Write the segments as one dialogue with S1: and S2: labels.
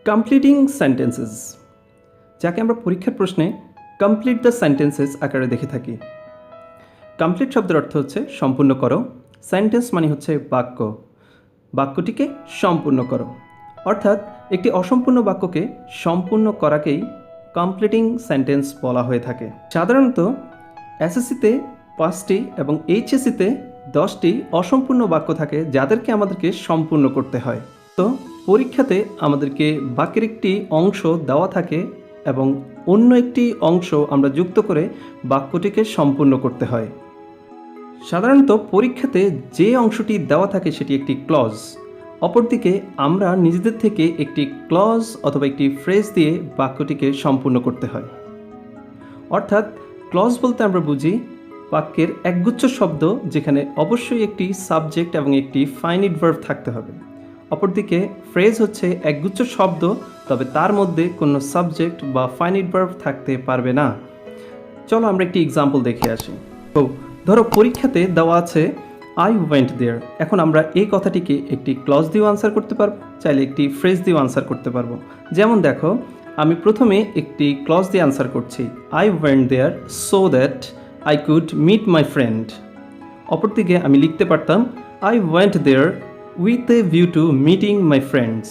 S1: Completing sentences, যাকে আমরা পরীক্ষার প্রশ্নে কমপ্লিট দ্য সেন্টেন্সেস আকারে দেখে থাকি। কমপ্লিট শব্দের অর্থ হচ্ছে সম্পূর্ণ করো। সেন্টেন্স মানে হচ্ছে বাক্য, বাক্যটিকে সম্পূর্ণ করো। অর্থাৎ একটি অসম্পূর্ণ বাক্যকে সম্পূর্ণ করাকেই কমপ্লিটিং সেন্টেন্স বলা হয়ে থাকে। সাধারণত এসএসসিতে 5টি এবং এইচএসসিতে 10টি অসম্পূর্ণ বাক্য থাকে, যাদেরকে আমাদেরকে সম্পূর্ণ করতে হয়। তো পরীক্ষাতে আমাদেরকে বাক্যের একটি অংশ দেওয়া থাকে এবং অন্য একটি অংশ আমরা যুক্ত করে বাক্যটিকে সম্পূর্ণ করতে হয়। সাধারণত পরীক্ষাতে যে অংশটি দেওয়া থাকে সেটি একটি ক্লজ। অপরদিকে আমরা নিজেদের থেকে একটি ক্লজ অথবা একটি ফ্রেজ দিয়ে বাক্যটিকে সম্পূর্ণ করতে হয়। অর্থাৎ ক্লজ বলতে আমরা বুঝি বাক্যের একগুচ্ছ শব্দ, যেখানে অবশ্যই একটি সাবজেক্ট এবং একটি ফাইনিট ভার্ব থাকতে হবে। অপরদিকে ফ্রেজ হচ্ছে একগুচ্ছ শব্দ, তবে তার মধ্যে কোনো সাবজেক্ট বা ফাইনিট ভার্ব থাকতে পারবে না। চলো আমরা একটি এক্সাম্পল দেখে আসি। তো ধরো পরীক্ষাতে দেওয়া আছে আই ওয়েন্ট দেয়ার। এখন আমরা এই কথাটিকে একটি ক্লজ দিয়েও আনসার করতে পারবো, চাইলে একটি ফ্রেজ দিয়েও আনসার করতে পারবো। যেমন দেখো, আমি প্রথমে একটি ক্লজ দিয়ে আনসার করছি, I went there so that I could meet my friend. অপরদিকে আমি লিখতে পারতাম I went there with a view to meeting my friends.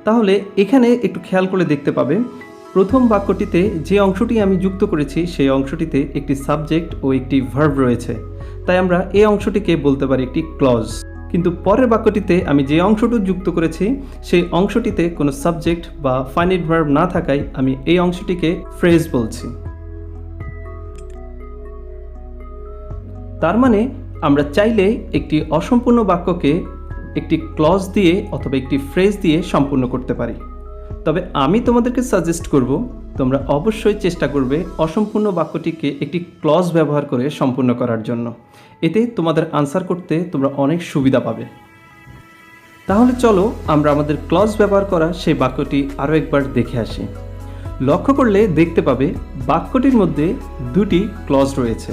S1: তাহলে এখানে একটু খেয়াল করে দেখতে পাবে, প্রথম বাক্যটিতে যে অংশটি আমি যুক্ত করেছি সেই অংশটিতে একটি সাবজেক্ট ও একটি ভার্ব রয়েছে, তাই আমরা এই অংশটিকে বলতে পারি একটি ক্লজ। কিন্তু পরের বাক্যটিতে আমি যে অংশটি যুক্ত করেছি সেই অংশটিতে কোনো সাবজেক্ট বা ফাইনিট ভার্ব না থাকায় আমি এই অংশটিকে ফ্রেজ বলছি। তার মানে আমরা চাইলে একটি অসম্পূর্ণ বাক্যকে একটি ক্লজ দিয়ে অথবা একটি ফ্রেজ দিয়ে সম্পূর্ণ করতে পারি। তবে আমি তোমাদেরকে সাজেস্ট করব, তোমরা অবশ্যই চেষ্টা করবে অসম্পূর্ণ বাক্যটিকে একটি ক্লজ ব্যবহার করে সম্পূর্ণ করার জন্য। এতে তোমাদের আনসার করতে তোমরা অনেক সুবিধা পাবে। তাহলে চলো আমরা আমাদের ক্লজ ব্যবহার করা সেই বাক্যটি আরও একবার দেখে আসি। লক্ষ্য করলে দেখতে পাবে বাক্যটির মধ্যে দুটি ক্লজ রয়েছে।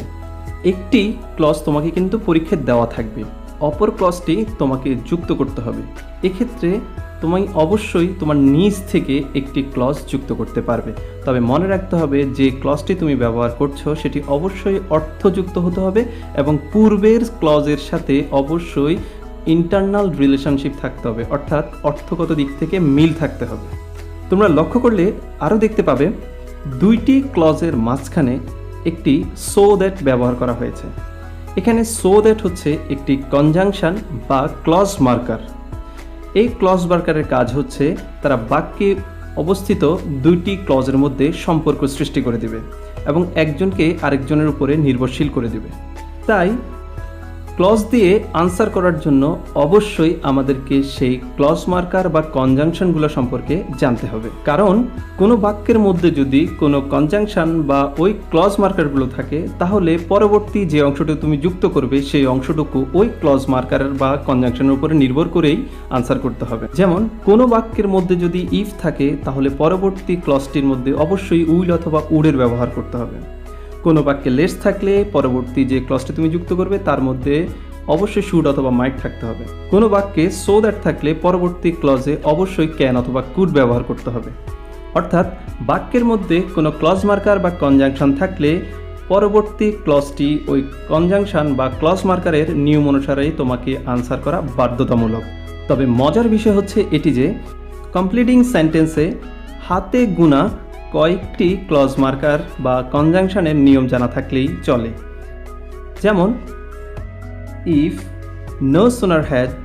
S1: একটি ক্লজ তোমাকে কিন্তু পরীক্ষায় দেওয়া থাকবে, অপর ক্লজটি তোমাকে যুক্ত করতে হবে। এক্ষেত্রে তুমি অবশ্যই তোমার নিজ থেকে একটি ক্লজ যুক্ত করতে পারবে, তবে মনে রাখতে হবে যে ক্লজটি তুমি ব্যবহার করছো সেটি অবশ্যই অর্থযুক্ত হতে হবে এবং পূর্বের ক্লজের সাথে অবশ্যই ইন্টারনাল রিলেশনশিপ থাকতে হবে, অর্থাৎ অর্থগত দিক থেকে মিল থাকতে হবে। তোমরা লক্ষ্য করলে আরও দেখতে পাবে দুইটি ক্লজের মাঝখানে একটি সো দ্যাট ব্যবহার করা হয়েছে। এখানে সো দ্যাট হচ্ছে একটি কনজাংশন বা ক্লজ মার্কার। এই ক্লজ মার্কারের কাজ হচ্ছে তারা বাক্যে অবস্থিত দুইটি ক্লজের মধ্যে সম্পর্ক সৃষ্টি করে দেবে এবং একজনকে আরেকজনের উপরে নির্ভরশীল করে দেবে। তাই ক্লজ দিয়ে আনসার করার জন্য অবশ্যই আমাদেরকে সেই ক্লজ মার্কার বা কনজাংশনগুলো সম্পর্কে জানতে হবে, কারণ কোনো বাক্যের মধ্যে যদি কোনো কনজাংশন বা ওই ক্লজ মার্কারগুলো থাকে তাহলে পরবর্তী যে অংশটুকু তুমি যুক্ত করবে সেই অংশটুকু ওই ক্লজ মার্কার বা কনজাংশনের উপরে নির্ভর করেই আনসার করতে হবে। যেমন কোনো বাক্যের মধ্যে যদি ইফ থাকে তাহলে পরবর্তী ক্লজটির মধ্যে অবশ্যই উইল অথবা উডের ব্যবহার করতে হবে। কোনো বাক্যে লেস থাকলে পরবর্তী যে ক্লজটি তুমি যুক্ত করবে তার মধ্যে অবশ্যই শুড অথবা মাইট থাকতে হবে। কোনো বাক্যে সো দ্যাট থাকলে পরবর্তী ক্লজে অবশ্যই ক্যান অথবা কুড ব্যবহার করতে হবে। অর্থাৎ বাক্যের মধ্যে কোনো ক্লজ মার্কার বা কনজাংশন থাকলে পরবর্তী ক্লজটি ওই কনজাংশন বা ক্লজ মার্কারের নিয়ম অনুসারেই তোমাকে আনসার করা বাধ্যতামূলক। তবে মজার বিষয় হচ্ছে এটি যে কমপ্লিটিং সেন্টেন্সে হাতে গোনা কয়েকটি ক্লজ মার্কার বা কনজাংশনের নিয়ম জানা থাকলেই চলে। যেমন if, no sooner had,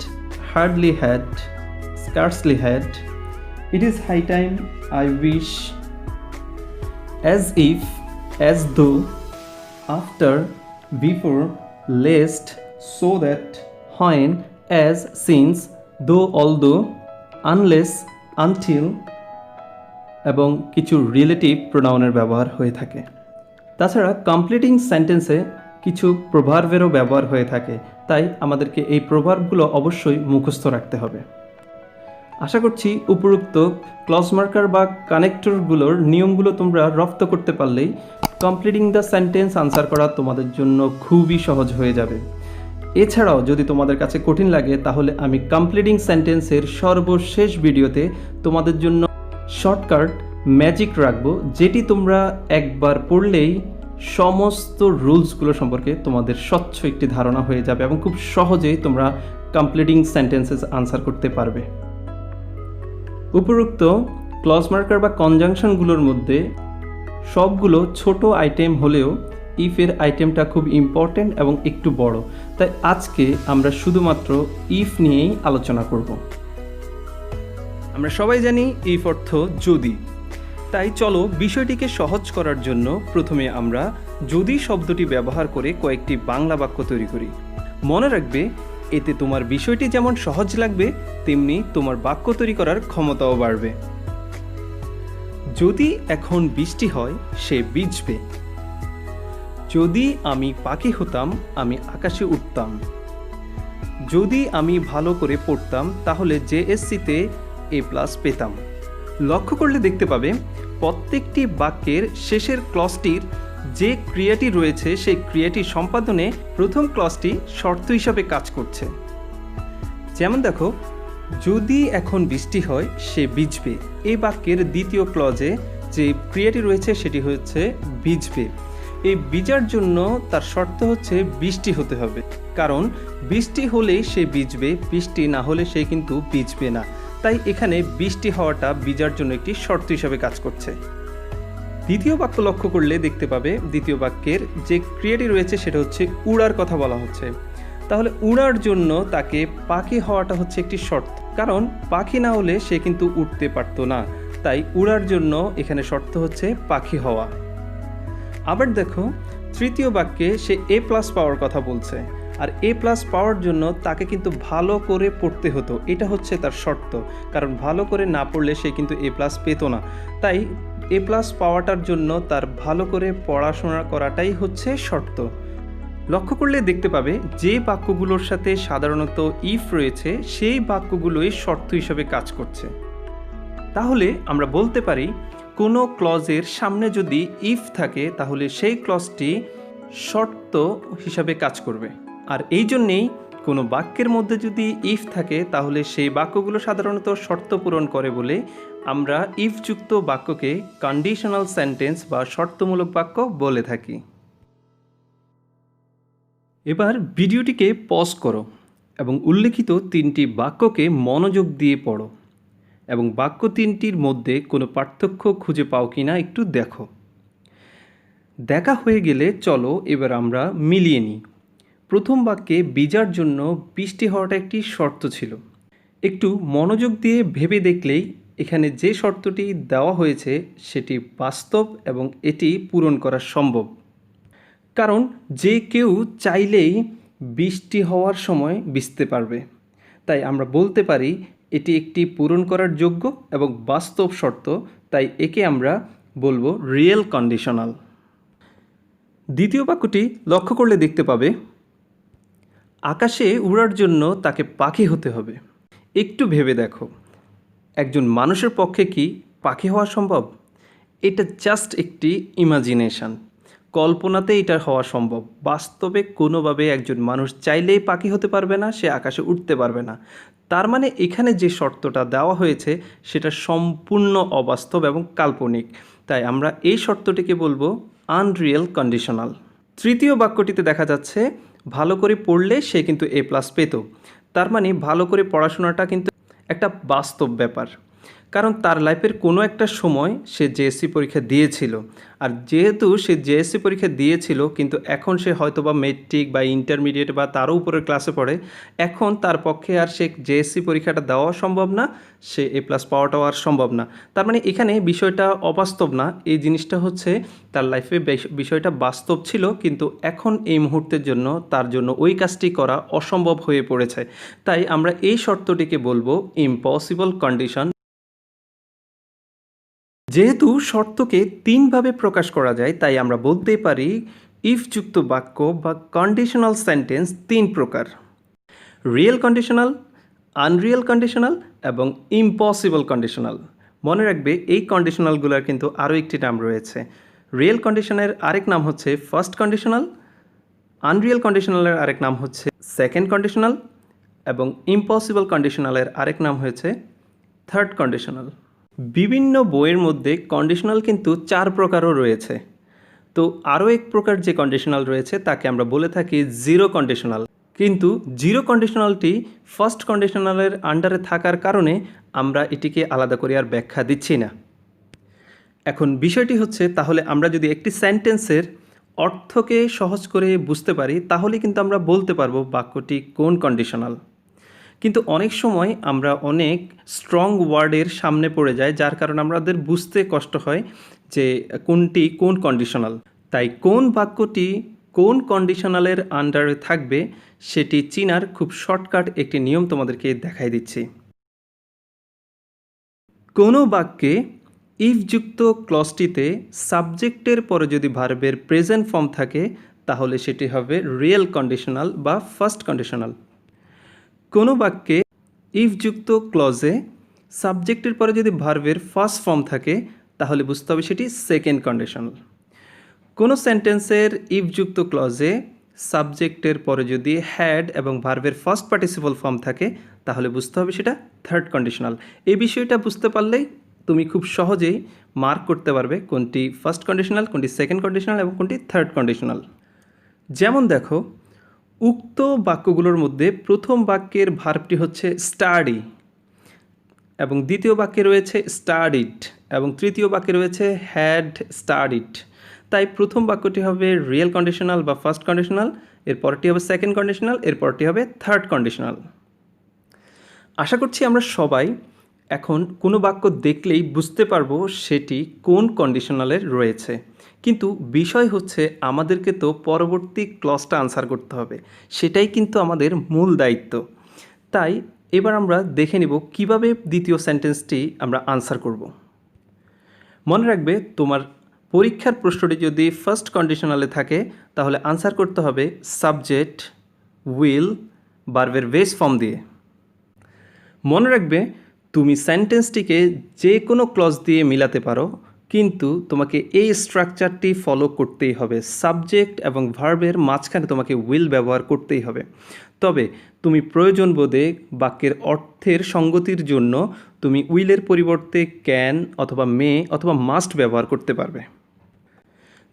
S1: hardly had, scarcely had, it is high time, I wish, as if, as though, after, before, lest, so that, when, as, since, though, although, unless, until এবং কিছু relative প্রোনাউনের ব্যবহার হয়ে থাকে। তাছাড়া completing সেন্টেন্সে কিছু প্রভার্বেরও ব্যবহার হয়ে থাকে, তাই আমাদেরকে এই প্রভার্বগুলো অবশ্যই মুখস্থ রাখতে হবে। আশা করছি উপরোক্ত ক্লজ মার্কার বা কানেক্টরগুলোর নিয়মগুলো তোমরা রপ্ত করতে পারলেই কমপ্লিটিং দ্য সেন্টেন্স আনসার করা তোমাদের জন্য খুবই সহজ হয়ে যাবে। এছাড়াও যদি তোমাদের কাছে কঠিন লাগে তাহলে আমি কমপ্লিটিং সেন্টেন্সের সর্বশেষ ভিডিওতে তোমাদের জন্য শর্টকাট ম্যাজিক রাখবো, যেটি তোমরা একবার পড়লেই সমস্ত রুলসগুলো সম্পর্কে তোমাদের স্বচ্ছ একটি ধারণা হয়ে যাবে এবং খুব সহজেই তোমরা কমপ্লিটিং সেন্টেন্সেস আনসার করতে পারবে। উপরোক্ত ক্লজ মার্কার বা কনজাংশনগুলোর মধ্যে সবগুলো ছোট আইটেম হলেও ইফের আইটেমটা খুব ইম্পর্টেন্ট এবং একটু বড়, তাই আজকে আমরা শুধুমাত্র ইফ নিয়েই আলোচনা করব। আমরা সবাই জানি ইফ অর্থ যদি, তাই চলো বিষয়টিকে সহজ করার জন্য প্রথমে আমরা যদি শব্দটি ব্যবহার করে কয়েকটি বাংলা বাক্য তৈরি করি। মনে রাখবে, এতে তোমার বিষয়টি যেমন সহজ লাগবে তেমনি তোমার বাক্য তৈরি করার ক্ষমতাও বাড়বে। যদি এখন বৃষ্টি হয় সে ভিজবে। যদি আমি পাখি হতাম আমি আকাশে উঠতাম। যদি আমি ভালো করে পড়তাম তাহলে জেএসসিতে A+ পেতাম। লক্ষ্য করলে দেখতে পাবে প্রত্যেকটি বাক্যের শেষের ক্লজটির যে ক্রিয়াটি রয়েছে সেই ক্রিয়াটি সম্পাদনে প্রথম ক্লজটি শর্ত হিসাবে কাজ করছে। যেমন দেখো, যদি এখন বৃষ্টি হয় সে ভিজবে, এই বাক্যের দ্বিতীয় ক্লজে যে ক্রিয়াটি রয়েছে সেটি হচ্ছে ভিজবে। এই ভিজার জন্য তার শর্ত হচ্ছে বৃষ্টি হতে হবে, কারণ বৃষ্টি হলেই সে ভিজবে, বৃষ্টি না হলে সে কিন্তু ভিজবে না। তাই এখানে বৃষ্টি হওয়াটা ভিজার জন্য একটি শর্ত হিসাবে কাজ করছে। দ্বিতীয় বাক্য লক্ষ্য করলে দেখতে পাবে দ্বিতীয় বাক্যের যে ক্রিয়াটি রয়েছে সেটা হচ্ছে উড়ার কথা বলা হচ্ছে। তাহলে উড়ার জন্য তাকে পাখি হওয়াটা হচ্ছে একটি শর্ত, কারণ পাখি না হলে সে কিন্তু উঠতে পারতো না। তাই উড়ার জন্য এখানে শর্ত হচ্ছে পাখি হওয়া। আবার দেখো, তৃতীয় বাক্যে সে A+ পাওয়ার কথা বলছে, আর A+ পাওয়ার জন্য তাকে কিন্তু ভালো করে পড়তে হতো, এটা হচ্ছে তার শর্ত, কারণ ভালো করে না পড়লে সে কিন্তু A+ পেত না। তাই A+ পাওয়াটার জন্য তার ভালো করে পড়াশোনা করাটাই হচ্ছে শর্ত। লক্ষ্য করলে দেখতে পাবে যে বাক্যগুলোর সাথে সাধারণত ইফ রয়েছে সেই বাক্যগুলোই শর্ত হিসাবে কাজ করছে। তাহলে আমরা বলতে পারি কোনো ক্লজের সামনে যদি ইফ থাকে তাহলে সেই ক্লজটি শর্ত হিসাবে কাজ করবে। আর এই জন্যেই কোনো বাক্যের মধ্যে যদি ইফ থাকে তাহলে সেই বাক্যগুলো সাধারণত শর্ত পূরণ করে বলে আমরা ইফযুক্ত বাক্যকে কন্ডিশনাল সেন্টেন্স বা শর্তমূলক বাক্য বলে থাকি। এবার ভিডিওটিকে পজ করো এবং উল্লেখিত 3টি বাক্যকে মনোযোগ দিয়ে পড়ো এবং বাক্য 3টির মধ্যে কোনো পার্থক্য খুঁজে পাও কিনা একটু দেখো। দেখা হয়ে গেলে চলো এবার আমরা মিলিয়ে নিই। প্রথম বাক্যে ভিজার জন্য বৃষ্টি হওয়াটা একটি শর্ত ছিল। একটু মনোযোগ দিয়ে ভেবে দেখলেই এখানে যে শর্তটি দেওয়া হয়েছে সেটি বাস্তব এবং এটি পূরণ করা সম্ভব, কারণ যে কেউ চাইলেই বৃষ্টি হওয়ার সময় ভিজতে পারবে। তাই আমরা বলতে পারি এটি একটি পূরণ করার যোগ্য এবং বাস্তব শর্ত, তাই একে আমরা বলবো রিয়েল কন্ডিশনাল। দ্বিতীয় বাক্যটি লক্ষ্য করলে দেখতে পাবে আকাশে উড়ার জন্য তাকে পাখি হতে হবে। একটু ভেবে দেখো, একজন মানুষের পক্ষে কি পাখি হওয়া সম্ভব? এটা জাস্ট একটি ইমাজিনেশন, কল্পনাতে এটা হওয়া সম্ভব। বাস্তবে কোনোভাবে একজন মানুষ চাইলেই পাখি হতে পারবে না, সে আকাশে উঠতে পারবে না। তার মানে এখানে যে শর্তটা দেওয়া হয়েছে সেটা সম্পূর্ণ অবাস্তব এবং কাল্পনিক, তাই আমরা এই শর্তটিকে বলবো আনরিয়েল কন্ডিশনাল। তৃতীয় বাক্যটিতে দেখা যাচ্ছে ভালো করে পড়লে সে কিন্তু A+ পেত। তার মানে ভালো করে পড়াশোনাটা কিন্তু একটা বাস্তব ব্যাপার, কারণ তার লাইফের কোনো একটা সময় সে জেএসসি পরীক্ষা দিয়েছিল, আর যেহেতু সে জেএসসি পরীক্ষা দিয়েছিল কিন্তু এখন সে হয়তো বা মেট্রিক বা ইন্টারমিডিয়েট বা তারও উপরের ক্লাসে পড়ে, এখন তার পক্ষে আর সে জেএসসি পরীক্ষাটা দেওয়া সম্ভব না, সে A+ পাওয়াটাও আর সম্ভব না। তার মানে এখানে বিষয়টা অবাস্তব না, এই জিনিসটা হচ্ছে তার লাইফে বিষয়টা বাস্তব ছিল, কিন্তু এখন এই মুহূর্তের জন্য তার জন্য ওই কাজটি করা অসম্ভব হয়ে পড়েছে। তাই আমরা এই শর্তটিকে বলবো ইম্পসিবল কন্ডিশন। যেহেতু শর্তকে 3ভাবে প্রকাশ করা যায় তাই আমরা বলতে পারি ইফযুক্ত বাক্য বা কন্ডিশনাল সেন্টেন্স 3 প্রকার: রিয়েল কন্ডিশনাল, আনরিয়েল কন্ডিশনাল এবং ইম্পসিবল কন্ডিশনাল। মনে রাখবে এই কন্ডিশনালগুলোর কিন্তু আরও একটি নাম রয়েছে। রিয়েল কন্ডিশনের আরেক নাম হচ্ছে ফার্স্ট কন্ডিশনাল, আনরিয়েল কন্ডিশনালের আরেক নাম হচ্ছে সেকেন্ড কন্ডিশনাল এবং ইম্পসিবল কন্ডিশনালের আরেক নাম হয়েছে থার্ড কন্ডিশনাল। বিভিন্ন বইয়ের মধ্যে কন্ডিশনাল কিন্তু 4 প্রকারও রয়েছে। তো আরও এক প্রকার যে কন্ডিশনাল রয়েছে তাকে আমরা বলে থাকি জিরো কন্ডিশনাল। কিন্তু জিরো কন্ডিশনালটি ফার্স্ট কন্ডিশনালের আন্ডারে থাকার কারণে আমরা এটিকে আলাদা করে আর ব্যাখ্যা দিচ্ছি না। এখন বিষয়টি হচ্ছে, তাহলে আমরা যদি একটি সেন্টেন্সের অর্থকে সহজ করে বুঝতে পারি তাহলে কিন্তু আমরা বলতে পারবো বাক্যটি কোন কন্ডিশনাল। কিন্তু অনেক সময় আমরা অনেক স্ট্রং ওয়ার্ডের সামনে পড়ে যাই, যার কারণে আমাদের বুঝতে কষ্ট হয় যে কোনটি কোন কন্ডিশনাল। তাই কোন বাক্যটি কোন কন্ডিশনালের আন্ডারে থাকবে সেটি চিনার খুব শর্টকাট একটি নিয়ম তোমাদেরকে দেখাই দিচ্ছি। কোনো বাক্যে ইফযুক্ত ক্লজটিতে সাবজেক্টের পরে যদি ভার্বের প্রেজেন্ট ফর্ম থাকে তাহলে সেটি হবে রিয়েল কন্ডিশনাল বা ফার্স্ট কন্ডিশনাল। কোনো বাক্যে ইফযুক্ত ক্লজে সাবজেক্টের পরে যদি ভার্বের ফার্স্ট ফর্ম থাকে তাহলে বুঝতে হবে সেটি সেকেন্ড কন্ডিশনাল। কোনো সেন্টেন্সের ইফযুক্ত ক্লজে সাবজেক্টের পরে যদি হ্যাড এবং ভার্বের ফার্স্ট পার্টিসিপল ফর্ম থাকে তাহলে বুঝতে হবে সেটা থার্ড কন্ডিশনাল। এই বিষয়টা বুঝতে পারলেই তুমি খুব সহজেই মার্ক করতে পারবে কোনটি ফার্স্ট কন্ডিশনাল, কোনটি সেকেন্ড কন্ডিশনাল এবং কোনটি থার্ড কন্ডিশনাল। যেমন দেখো, উক্ত বাক্যগুলোর মধ্যে প্রথম বাক্যের ভার্বটি হচ্ছে স্টাডি এবং দ্বিতীয় বাক্যে রয়েছে স্টাডিড এবং তৃতীয় বাক্যে রয়েছে হ্যাড স্টাডিড। তাই প্রথম বাক্যটি হবে রিয়েল কন্ডিশনাল বা ফার্স্ট কন্ডিশনাল, এরপরটি হবে সেকেন্ড কন্ডিশনাল, এরপরটি হবে থার্ড কন্ডিশনাল। আশা করছি আমরা সবাই এখন কোনো বাক্য দেখলেই বুঝতে পারবো সেটি কোন কন্ডিশনালের রয়েছে। কিন্তু বিষয় হচ্ছে আমাদেরকে তো পরবর্তী ক্লজটা আনসার করতে হবে, সেটাই কিন্তু আমাদের মূল দায়িত্ব। তাই এবার আমরা দেখে নিব কিভাবে দ্বিতীয় সেন্টেন্সটি আমরা আনসার করব। মনে রাখবে, তোমার পরীক্ষার প্রশ্নটি যদি ফার্স্ট কন্ডিশনালে থাকে তাহলে আনসার করতে হবে সাবজেক্ট, উইল, ভার্বের বেস ফর্ম দিয়ে। মনে রাখবে, তুমি সেন্টেন্সটিকে যে কোনো ক্লজ দিয়ে মিলাতে পারো, কিন্তু তোমাকে এই স্ট্রাকচারটি ফলো করতেই হবে। সাবজেক্ট এবং ভার্বের মাঝখানে তোমাকে উইল ব্যবহার করতেই হবে। তবে তুমি প্রয়োজন বোধে বাক্যের অর্থের সঙ্গতির জন্য তুমি উইলের পরিবর্তে ক্যান অথবা মে অথবা মাস্ট ব্যবহার করতে পারবে।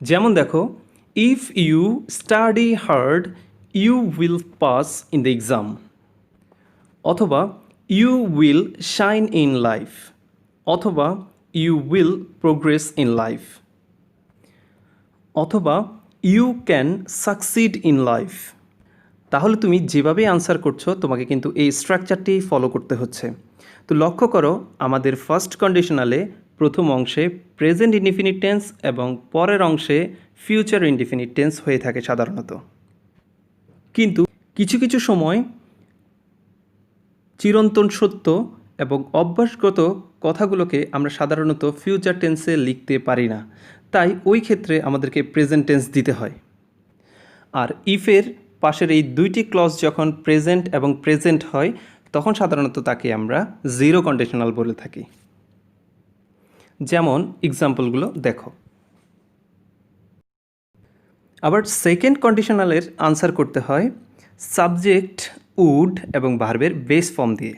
S1: যেমন দেখো, if you study hard you will pass in the exam, অথবা you will shine in life, অথবা you will progress in life, অথবা you can succeed in life. তাহলে তুমি যেভাবে আনসার করছো তোমাকে কিন্তু এই স্ট্রাকচারটি ফলো করতে হচ্ছে। তো লক্ষ্য করো, আমাদের ফার্স্ট কন্ডিশনালে প্রথম অংশে প্রেজেন্ট ইনডিফিনিট টেন্স এবং পরের অংশে ফিউচার ইনডিফিনিট টেন্স হয়ে থাকে সাধারণত। কিন্তু কিছু কিছু সময় চিরন্তন সত্য এবং অভ্যাসগত কথাগুলোকে আমরা সাধারণত ফিউচার টেন্সে লিখতে পারি না, তাই ওই ক্ষেত্রে আমাদেরকে প্রেজেন্ট টেন্স দিতে হয়। আর ইফের পাশের এই দুইটি ক্লজ যখন প্রেজেন্ট এবং প্রেজেন্ট হয় তখন সাধারণত তাকে আমরা জিরো কন্ডিশনাল বলে থাকি। যেমন এক্সাম্পলগুলো দেখো। আবার সেকেন্ড কন্ডিশনালের আনসার করতে হয় সাবজেক্ট, উড এবং ভার্বের বেস ফর্ম দিয়ে।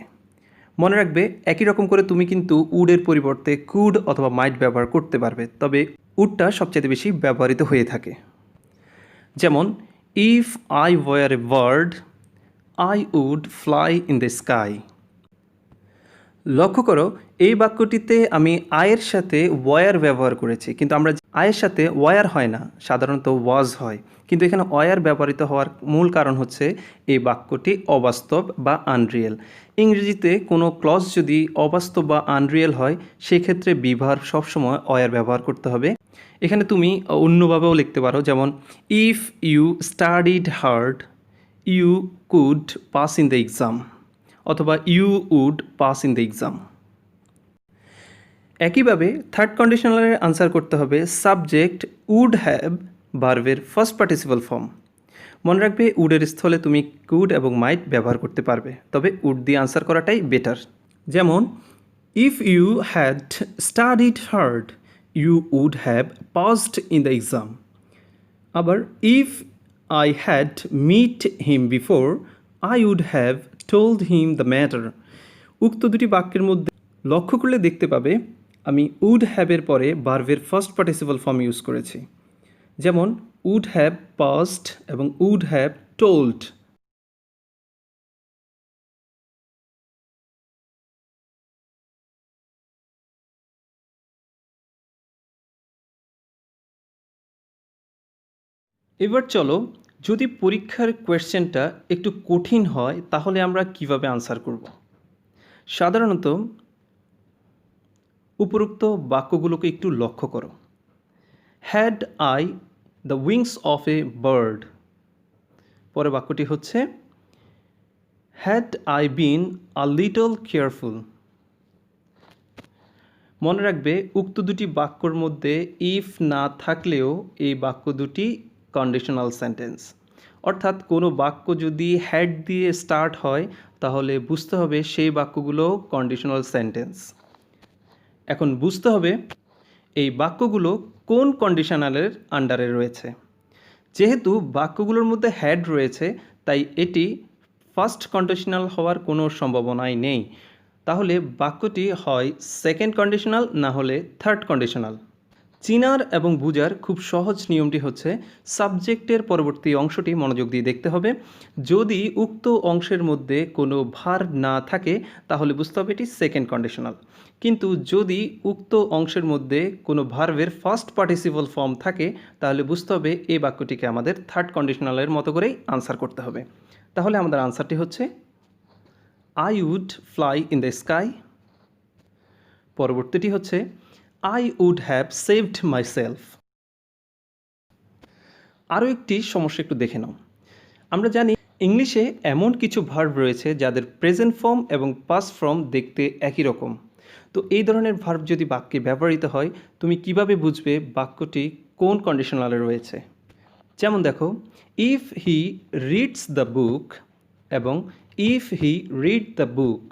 S1: মনে রাখবে, একই রকম করে তুমি কিন্তু উডের পরিবর্তে কুড অথবা মাইট ব্যবহার করতে পারবে, তবে উডটা সবচেয়ে বেশি ব্যবহৃত হয়ে থাকে। যেমন if I were a bird I would fly in the sky. লক্ষ্য করো, এই বাক্যটিতে আমি আয়ের সাথে ওয়ার ব্যবহার করেছি, কিন্তু আমরা আয়ের সাথে ওয়ার হয় না, সাধারণত ওয়াজ হয়। কিন্তু এখানে ওয়ার ব্যবহৃত হওয়ার মূল কারণ হচ্ছে এই বাক্যটি অবাস্তব বা আনরিয়েল। ইংরেজিতে কোনো ক্লজ যদি অবাস্তব বা আনরিয়েল হয় সেক্ষেত্রে বিভার সবসময় ওয়ার ব্যবহার করতে হবে। এখানে তুমি অন্যভাবেও লিখতে পারো, যেমন if you studied hard you could pass in the exam, অথবা you would pass in the exam. একইভাবে থার্ড কন্ডিশনালের আনসার করতে হবে সাবজেক্ট উড হ্যাভ ভার্বের ফার্স্ট পার্টিসিপল ফর্ম। মনে রাখবে, উডের স্থলে তুমি কুড এবং মাইট ব্যবহার করতে পারবে, তবে উড দিয়ে আনসার করাটাই বেটার। যেমন if you had studied hard you would have passed in the exam. আবার if I had met him before, I would have told him the matter. উক্ত দুটি বাক্যের মধ্যে লক্ষ্য করলে দেখতে পাবে আমি উড হ্যাভের পরে ভার্বের ফার্স্ট পার্টিসিপল ফর্ম ইউজ করেছি। যেমন উড হ্যাভ পাস্ট এবং উড হ্যাভ টোল্ড। এবার চলো, যদি পরীক্ষার কোয়েশ্চেনটা একটু কঠিন হয় তাহলে আমরা কিভাবে আনসার করব। সাধারণত উপরোক্ত বাক্যগুলোকে একটু লক্ষ্য করো। Had I the wings of a bird, পরে বাক্যটি হচ্ছে had I been a little careful. মনে রাখবে উক্ত দুটি বাক্যর মধ্যে ইফ না থাকলেও এই বাক্য দুটি কন্ডিশনাল সেন্টেন্স, অর্থাৎ কোনো বাক্য যদি হ্যাড দিয়ে স্টার্ট হয় তাহলে বুঝতে হবে সেই বাক্যগুলো কন্ডিশনাল সেন্টেন্স। এখন বুঝতে হবে এই বাক্যগুলো কোন কন্ডিশনালের আন্ডারে রয়েছে। যেহেতু বাক্যগুলোর মধ্যে হ্যাড রয়েছে তাই এটি ফার্স্ট কন্ডিশনাল হওয়ার কোনো সম্ভাবনাই নেই। তাহলে বাক্যটি হয় সেকেন্ড কন্ডিশনাল না হলে থার্ড কন্ডিশনাল। চিনার এবং বুঝার খুব সহজ নিয়মটি হচ্ছে সাবজেক্টের পরবর্তী অংশটি মনোযোগ দিয়ে দেখতে হবে। যদি উক্ত অংশের মধ্যে কোনো ভার্ব না থাকে তাহলে বুঝতে হবে এটি সেকেন্ড কন্ডিশনাল, কিন্তু যদি উক্ত অংশের মধ্যে কোনো ভার্বের ফার্স্ট পার্টিসিপল ফর্ম থাকে তাহলে বুঝতে হবে এই বাক্যটিকে আমাদের থার্ড কন্ডিশনালের মতো করেই আনসার করতে হবে। তাহলে আমাদের আনসারটি হচ্ছে I would fly in the sky. পরবর্তীটি হচ্ছে I would have saved myself. আরও একটি সমস্যা একটু দেখে নাও। আমরা জানি ইংলিশে এমন কিছু ভার্ব রয়েছে যাদের প্রেজেন্ট ফর্ম এবং পাস্ট ফর্ম দেখতে একই রকম। তো এই ধরনের ভার্ব যদি বাক্যে ব্যবহৃত হয় তুমি কিভাবে বুঝবে বাক্যটি কোন কন্ডিশনালে রয়েছে। যেমন দেখো, if he reads the book এবং if he read the book.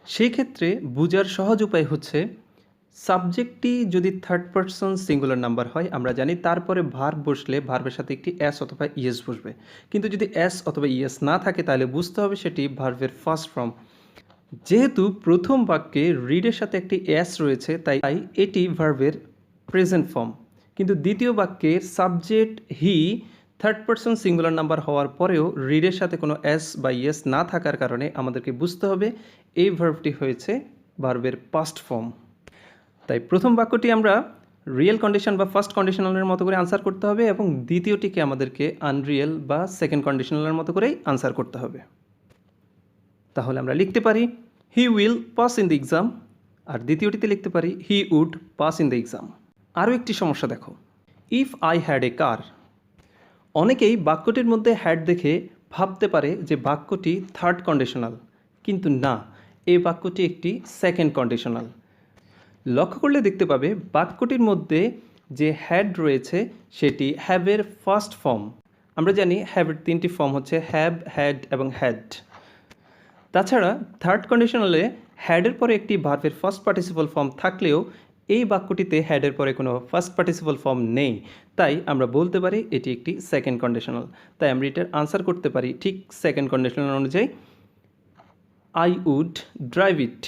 S1: সেই ক্ষেত্রে বোঝার সহজ উপায় হচ্ছে সাবজেক্টটি যদি থার্ড পারসন সিঙ্গুলার নাম্বার হয় আমরা জানি তারপরে ভার্ব বসলে ভার্বের সাথে একটি এস অথবা ইএস বসবে, কিন্তু যদি এস অথবা ইএস না থাকে তাহলে বুঝতে হবে সেটি ভার্বের ফার্স্ট ফর্ম। যেহেতু প্রথম বাক্যে রিডের সাথে একটি এস রয়েছে তাই এটি ভার্বের প্রেজেন্ট ফর্ম, কিন্তু দ্বিতীয় বাক্যে subject he third person singular number হওয়ার পরেও রিডের সাথে কোনো এস বা ইএস না থাকার কারণে আমাদেরকে বুঝতে হবে এই ভার্বটি হয়েছে ভার্বের পাস্ট ফর্ম। তাই প্রথম বাক্যটি আমরা রিয়েল কন্ডিশন বা ফার্স্ট কন্ডিশনালের মতো করে আনসার করতে হবে এবং দ্বিতীয়টিকে আমাদেরকে আনরিয়েল বা সেকেন্ড কন্ডিশনালের মতো করেই আনসার করতে হবে। তাহলে আমরা লিখতে পারি he will pass in the exam, আর দ্বিতীয়টিতে লিখতে পারি he would pass in the exam. আরও একটি সমস্যা দেখো, if I had a car. অনেকেই বাক্যটির মধ্যে হ্যাড দেখে ভাবতে পারে যে বাক্যটি থার্ড কন্ডিশনাল, কিন্তু না, এই বাক্যটি একটি সেকেন্ড কন্ডিশনাল। লক্ষ্য করলে দেখতে পাবে বাক্যটির মধ্যে যে হ্যাড রয়েছে সেটি হ্যাভের ফার্স্ট ফর্ম। আমরা জানি হ্যাভের তিনটি ফর্ম হচ্ছে হ্যাভ, হ্যাড এবং হ্যাড। তাছাড়া থার্ড কন্ডিশনালে হ্যাডের পরে একটি ভার্বের ফার্স্ট পার্টিসিপল ফর্ম থাকলেও এই বাক্যটিতে হ্যাডের পরে কোনো ফার্স্ট পার্টিসিপল ফর্ম নেই, তাই আমরা বলতে পারি এটি একটি সেকেন্ড কন্ডিশনাল। তাই আমরা এটার আনসার করতে পারি ঠিক সেকেন্ড কন্ডিশনাল অনুযায়ী, আই উড ড্রাইভ ইট।